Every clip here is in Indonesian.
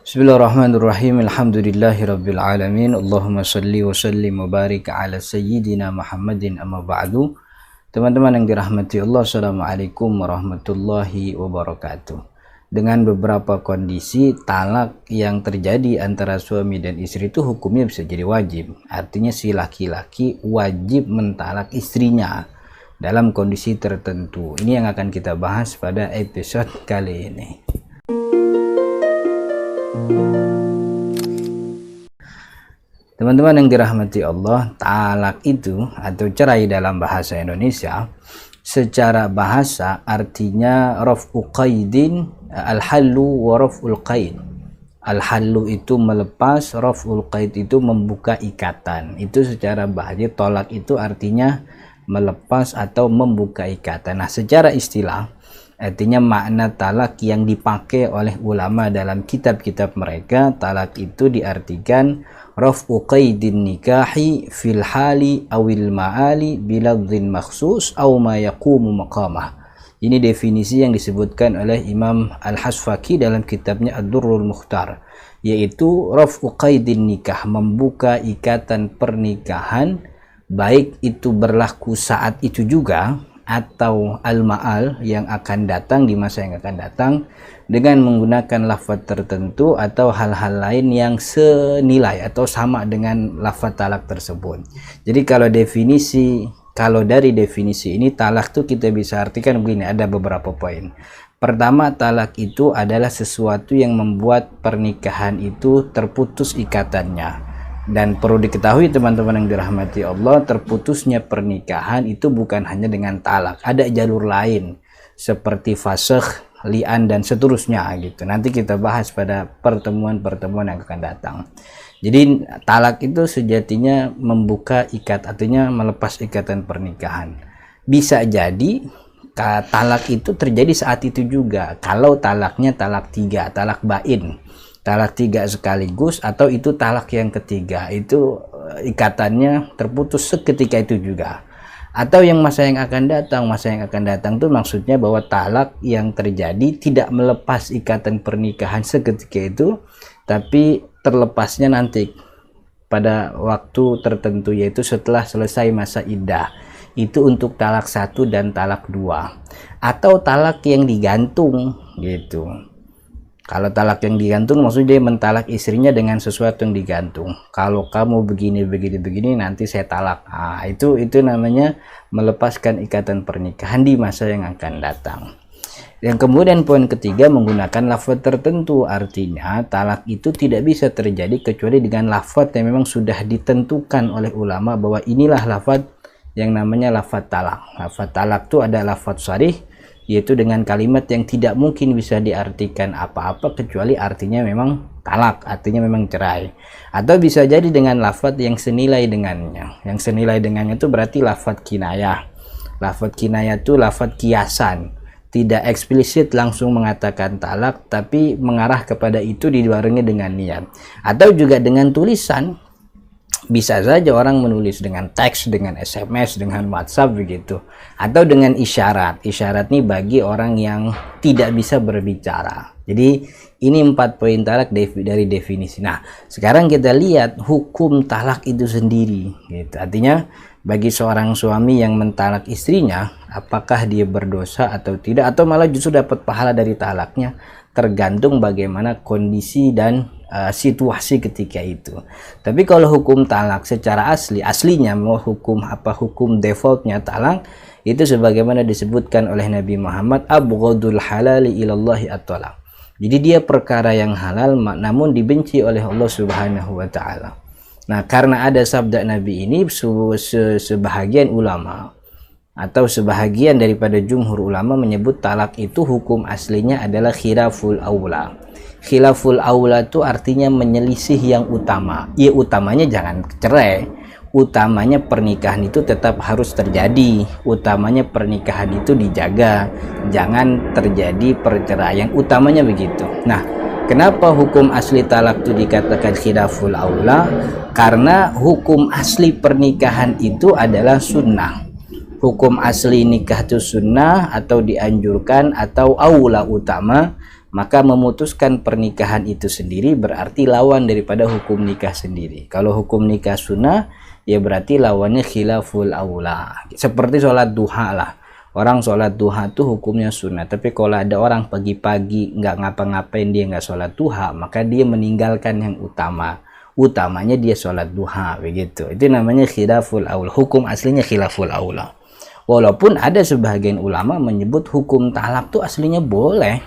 Bismillahirrahmanirrahim. Alhamdulillahirabbil alamin. Allahumma shalli wa sallim wa barik ala sayyidina Muhammadin amma ba'du. Teman-teman yang dirahmati Allah, assalamualaikum warahmatullahi wabarakatuh. Dengan beberapa kondisi talak yang terjadi antara suami dan istri itu hukumnya bisa jadi wajib. Artinya si laki-laki wajib mentalak istrinya dalam kondisi tertentu. Ini yang akan kita bahas pada episode kali ini. Teman-teman yang dirahmati Allah, talak itu atau cerai dalam bahasa Indonesia secara bahasa artinya raf'u qaidin, al-hallu wa raf'ul qaid. Al-hallu itu melepas, raf'ul qaid itu membuka ikatan. Itu secara bahasa. Tolak itu artinya melepas atau membuka ikatan. Nah, secara istilah artinya makna talak yang dipakai oleh ulama dalam kitab-kitab mereka, talak itu diartikan raf'u qaidin nikahi fil hali awil ma'ali biladzin makhsus aw ma yaqumu maqamah. Ini definisi yang disebutkan oleh Imam Al-Hasfaqi dalam kitabnya Ad-Durrul Mukhtar, yaitu raf'u qaidin nikah, membuka ikatan pernikahan, baik itu berlaku saat itu juga atau al-ma'al yang akan datang, di masa yang akan datang, dengan menggunakan lafaz tertentu atau hal-hal lain yang senilai atau sama dengan lafaz talak tersebut. Jadi kalau dari definisi ini talak tuh kita bisa artikan begini, ada beberapa poin. Pertama, talak itu adalah sesuatu yang membuat pernikahan itu terputus ikatannya. Dan perlu diketahui teman-teman yang dirahmati Allah, terputusnya pernikahan itu bukan hanya dengan talak, ada jalur lain seperti fasakh, li'an dan seterusnya gitu. Nanti kita bahas pada pertemuan-pertemuan yang akan datang. Jadi talak itu sejatinya membuka artinya melepas ikatan pernikahan. Bisa jadi talak itu terjadi saat itu juga. Kalau talaknya talak 3, talak bain, talak 3 sekaligus, atau itu talak yang ketiga, itu ikatannya terputus seketika itu juga. Atau yang masa yang akan datang itu maksudnya bahwa talak yang terjadi tidak melepas ikatan pernikahan seketika itu, tapi terlepasnya nanti pada waktu tertentu, yaitu setelah selesai masa iddah. Itu untuk talak 1 dan talak 2. Atau talak yang digantung gitu. Kalau talak yang digantung maksudnya dia mentalak istrinya dengan sesuatu yang digantung. Kalau kamu begini nanti saya talak. Nah, itu namanya melepaskan ikatan pernikahan di masa yang akan datang. Yang kemudian poin ketiga, menggunakan lafaz tertentu. Artinya talak itu tidak bisa terjadi kecuali dengan lafaz yang memang sudah ditentukan oleh ulama bahwa inilah lafaz yang namanya lafaz talak. Lafaz talak itu ada lafaz sharih, yaitu dengan kalimat yang tidak mungkin bisa diartikan apa-apa kecuali artinya memang talak, artinya memang cerai. Atau bisa jadi dengan lafaz yang senilai dengannya. Yang senilai dengannya itu berarti lafaz kinayah. Lafaz kinayah itu lafaz kiasan, tidak eksplisit langsung mengatakan talak, tapi mengarah kepada itu dibarengi dengan niat. Atau juga dengan tulisan. Bisa saja orang menulis dengan teks, dengan SMS, dengan WhatsApp begitu. Atau dengan isyarat. Isyarat ini bagi orang yang tidak bisa berbicara. Jadi ini 4 poin talak dari definisi. Nah, sekarang kita lihat hukum talak itu sendiri gitu. Artinya bagi seorang suami yang mentalak istrinya, apakah dia berdosa atau tidak, atau malah justru dapat pahala dari talaknya, tergantung bagaimana kondisi dan situasi ketika itu. Tapi kalau hukum talak secara aslinya mau hukum defaultnya talak itu sebagaimana disebutkan oleh Nabi Muhammad, abghadul halali ilallahi at-talaq. Jadi dia perkara yang halal namun dibenci oleh Allah Subhanahu wa taala. Nah, karena ada sabda Nabi ini, sebahagian ulama atau sebahagian daripada jumhur ulama menyebut talak itu hukum aslinya adalah khilaful aula. Khilaful aula itu artinya menyelisih yang utama. Ya, utamanya jangan cerai. Utamanya pernikahan itu tetap harus terjadi. Utamanya pernikahan itu dijaga. Jangan terjadi perceraian. Utamanya begitu. Nah, kenapa hukum asli talak itu dikatakan khilaful aula? Karena hukum asli pernikahan itu adalah sunnah. Hukum asli nikah itu sunnah atau dianjurkan atau aula utama, maka memutuskan pernikahan itu sendiri berarti lawan daripada hukum nikah sendiri. Kalau hukum nikah sunnah, ya berarti lawannya khilaful aula. Seperti sholat duha lah. Orang sholat duha itu hukumnya sunnah. Tapi kalau ada orang pagi-pagi nggak ngapa-ngapain, dia nggak sholat duha, maka dia meninggalkan yang utama. Utamanya dia sholat duha, begitu. Itu namanya khilaful aula. Hukum aslinya khilaful aula. Walaupun ada sebagian ulama menyebut hukum talak itu aslinya boleh.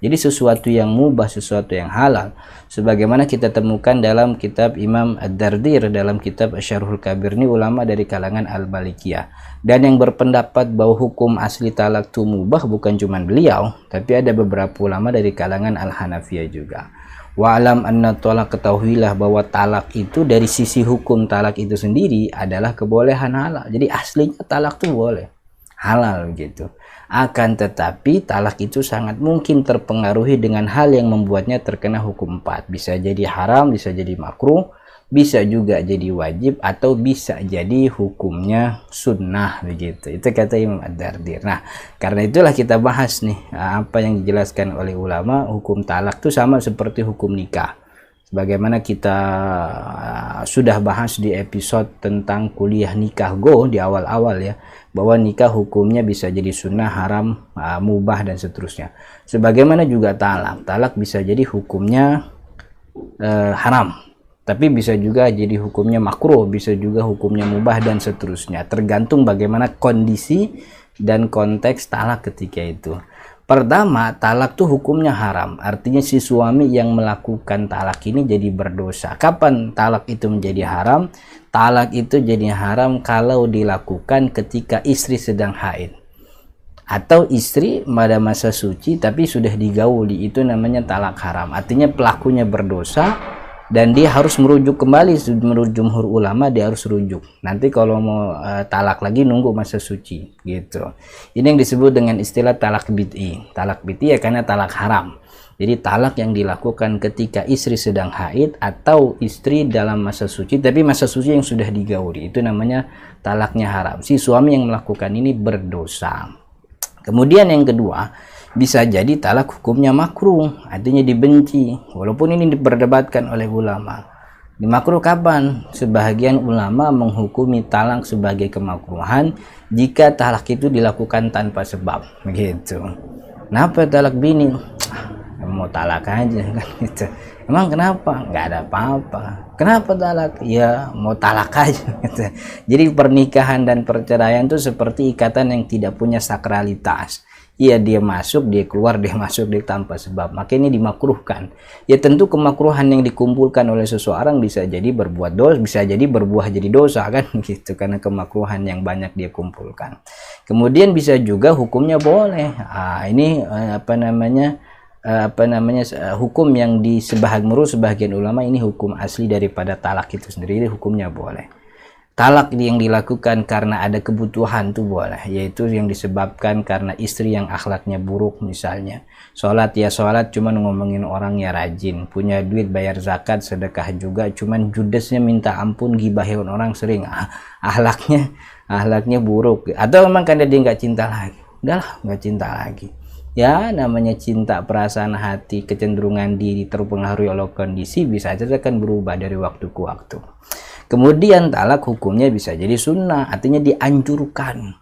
Jadi sesuatu yang mubah, sesuatu yang halal. Sebagaimana kita temukan dalam kitab Imam Ad-Dardir, dalam kitab Asyarhul Kabir, ini ulama dari kalangan Al-Malikiyah. Dan yang berpendapat bahwa hukum asli talak itu mubah bukan cuma beliau, tapi ada beberapa ulama dari kalangan Al-Hanafiyah juga. Wa'alam anna talak, ketahuilah bahwa talak itu dari sisi hukum talak itu sendiri adalah kebolehan halal. Jadi aslinya talak itu boleh, halal gitu. Akan tetapi talak itu sangat mungkin terpengaruhi dengan hal yang membuatnya terkena hukum 4. Bisa jadi haram, bisa jadi makruh, bisa juga jadi wajib, atau bisa jadi hukumnya sunnah, begitu. Itu kata Imam Ad-Dardir. Nah, karena itulah kita bahas nih apa yang dijelaskan oleh ulama. Hukum talak itu sama seperti hukum nikah. Bagaimana kita sudah bahas di episode tentang kuliah nikah go di awal-awal ya, bahwa nikah hukumnya bisa jadi sunnah, haram, mubah, dan seterusnya. Sebagaimana juga talak bisa jadi hukumnya haram, tapi bisa juga jadi hukumnya makruh, bisa juga hukumnya mubah, dan seterusnya. Tergantung bagaimana kondisi dan konteks talak ketika itu. Pertama, talak tuh hukumnya haram. Artinya si suami yang melakukan talak ini jadi berdosa. Kapan talak itu menjadi haram? Talak itu jadi haram kalau dilakukan ketika istri sedang haid. Atau istri pada masa suci tapi sudah digauli, itu namanya talak haram. Artinya pelakunya berdosa dan dia harus merujuk kembali. Menurut jumhur ulama dia harus rujuk. Nanti kalau mau talak lagi nunggu masa suci gitu. Ini yang disebut dengan istilah talak bid'i. Talak bid'i ya karena talak haram. Jadi talak yang dilakukan ketika istri sedang haid atau istri dalam masa suci tapi masa suci yang sudah digauli, itu namanya talaknya haram. Si suami yang melakukan ini berdosa. Kemudian yang kedua, bisa jadi talak hukumnya makruh, artinya dibenci. Walaupun ini diperdebatkan oleh ulama. Di makruh kapan? Sebahagian ulama menghukumi talak sebagai kemakruhan jika talak itu dilakukan tanpa sebab. Begitu. Kenapa talak bini? Mau talak aja kan gitu. Emang kenapa? Nggak ada apa-apa. Kenapa talak? Ya mau talak aja gitu. Jadi pernikahan dan perceraian itu seperti ikatan yang tidak punya sakralitas. Iya, dia masuk, dia keluar, dia masuk, dia tanpa sebab. Maka ini dimakruhkan. Ya tentu kemakruhan yang dikumpulkan oleh seseorang bisa jadi berbuat dosa, bisa jadi berbuah jadi dosa kan gitu, karena kemakruhan yang banyak dia kumpulkan. Kemudian bisa juga hukumnya boleh. Ini hukum yang menurut sebagian ulama ini hukum asli daripada talak itu sendiri, ini hukumnya boleh. Talak yang dilakukan karena ada kebutuhan itu boleh, yaitu yang disebabkan karena istri yang akhlaknya buruk misalnya. Sholat ya sholat, cuman ngomongin orang ya rajin, punya duit bayar zakat, sedekah juga, cuman judesnya minta ampun, gibahin orang sering, akhlaknya buruk. Atau memang karena dia nggak cinta lagi, udahlah nggak cinta lagi. Ya namanya cinta, perasaan hati, kecenderungan diri terpengaruhi oleh kondisi bisa saja akan berubah dari waktu ke waktu. Kemudian talak hukumnya bisa jadi sunnah, artinya dianjurkan.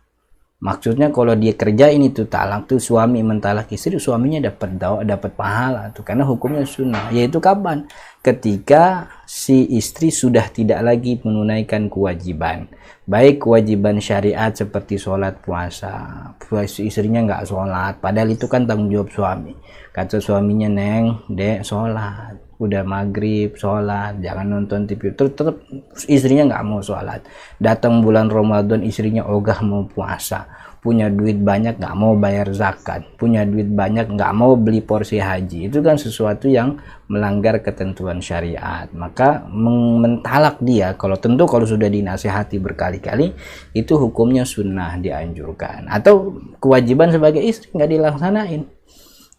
Maksudnya kalau dia kerjain itu talak tuh, suami mentalak istri, suaminya dapat pahala tuh, karena hukumnya sunnah. Yaitu kapan? Ketika si istri sudah tidak lagi menunaikan kewajiban, baik kewajiban syariat seperti sholat, puasa. Istrinya nggak sholat, padahal itu kan tanggung jawab suami. Kata suaminya, neng, dek sholat, udah maghrib sholat, jangan nonton TV. Tetap istrinya nggak mau sholat. Datang bulan Ramadan istrinya ogah mau puasa, punya duit banyak nggak mau bayar zakat, punya duit banyak nggak mau beli porsi haji. Itu kan sesuatu yang melanggar ketentuan syariat. Maka mentalak dia, kalau sudah dinasihati berkali-kali, itu hukumnya sunnah, dianjurkan. Atau kewajiban sebagai istri nggak dilaksanain,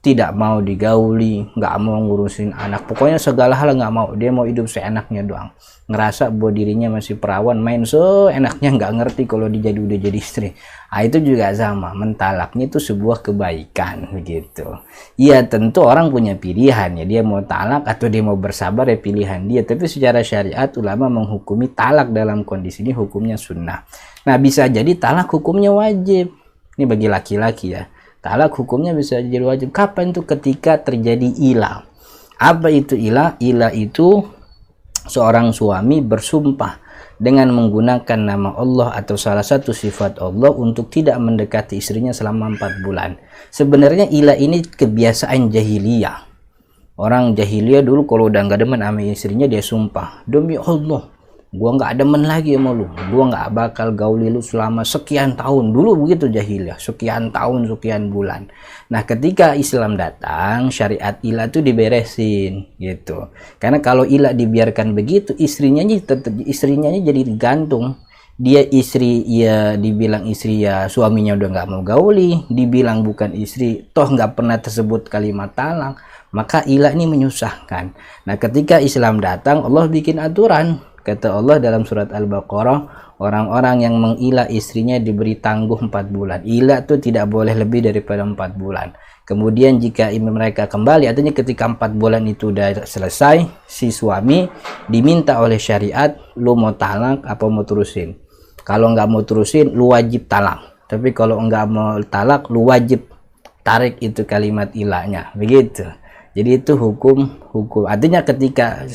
tidak mau digauli, nggak mau ngurusin anak, pokoknya segala hal nggak mau, dia mau hidup seenaknya doang, ngerasa bahwa dirinya masih perawan, main seenaknya, nggak ngerti kalau udah jadi istri. Nah, itu juga sama, mentalaknya itu sebuah kebaikan begitu. Iya, tentu orang punya pilihan ya, dia mau talak atau dia mau bersabar ya pilihan dia, tapi secara syariat ulama menghukumi talak dalam kondisi ini hukumnya sunnah. Nah, bisa jadi talak hukumnya wajib, ini bagi laki-laki ya. Talak hukumnya bisa jadi wajib. Kapan itu? Ketika terjadi ilah. Apa itu ilah? Ilah itu seorang suami bersumpah dengan menggunakan nama Allah atau salah satu sifat Allah untuk tidak mendekati istrinya selama 4 bulan. Sebenarnya ilah ini kebiasaan jahiliyah. Orang jahiliyah dulu kalau udah nggak demen sama istrinya, dia sumpah, demi Allah, gua nggak demen lagi sama lu, gua nggak bakal gauli lu selama sekian tahun. Dulu begitu jahiliyah, sekian tahun, sekian bulan. Nah, ketika Islam datang, syariat ilah itu diberesin gitu. Karena kalau ilah dibiarkan begitu, istrinya jadi digantung. Dia istri ya dibilang istri ya suaminya udah nggak mau gauli, dibilang bukan istri toh nggak pernah tersebut kalimat talak, maka ilah ini menyusahkan. Nah, ketika Islam datang, Allah bikin aturan. Kata Allah dalam surat Al-Baqarah, orang-orang yang mengilah istrinya diberi tangguh 4 bulan. Ilah itu tidak boleh lebih daripada 4 bulan. Kemudian jika mereka kembali, artinya ketika 4 bulan itu udah selesai, si suami diminta oleh syariat, lu mau talak apa mau terusin? Kalau nggak mau terusin, lu wajib talak. Tapi kalau nggak mau talak, lu wajib tarik itu kalimat ilahnya. Begitu. Jadi itu hukum. Artinya ketika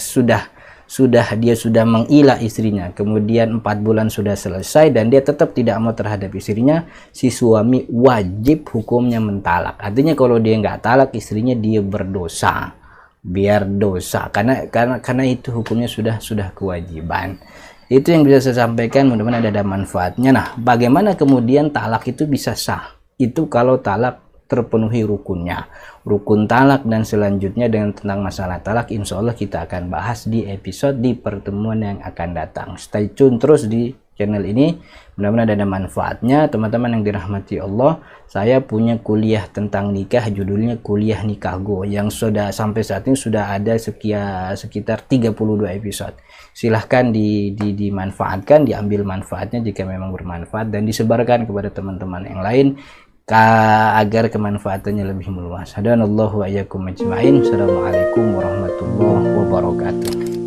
dia sudah mengilah istrinya, kemudian 4 bulan sudah selesai dan dia tetap tidak mau terhadap istrinya, si suami wajib hukumnya mentalak. Artinya kalau dia nggak talak istrinya, dia berdosa, biar dosa, karena itu hukumnya sudah kewajiban. Itu yang bisa saya sampaikan, mudah-mudahan ada manfaatnya. Nah, bagaimana kemudian talak itu bisa sah? Itu kalau talak terpenuhi rukunnya, rukun talak, dan selanjutnya dengan tentang masalah talak insya Allah kita akan bahas di pertemuan yang akan datang. Stay tune terus di channel ini, mudah-mudahan ada manfaatnya. Teman-teman yang dirahmati Allah, saya punya kuliah tentang nikah, judulnya kuliah nikah go, yang sudah sampai saat ini sudah ada sekitar 32 episode. Silahkan dimanfaatkan, diambil manfaatnya jika memang bermanfaat, dan disebarkan kepada teman-teman yang lain agar kemanfaatannya lebih meluas. Hadanallahu wa iyyakum ajma'in. Assalamualaikum warahmatullahi wabarakatuh.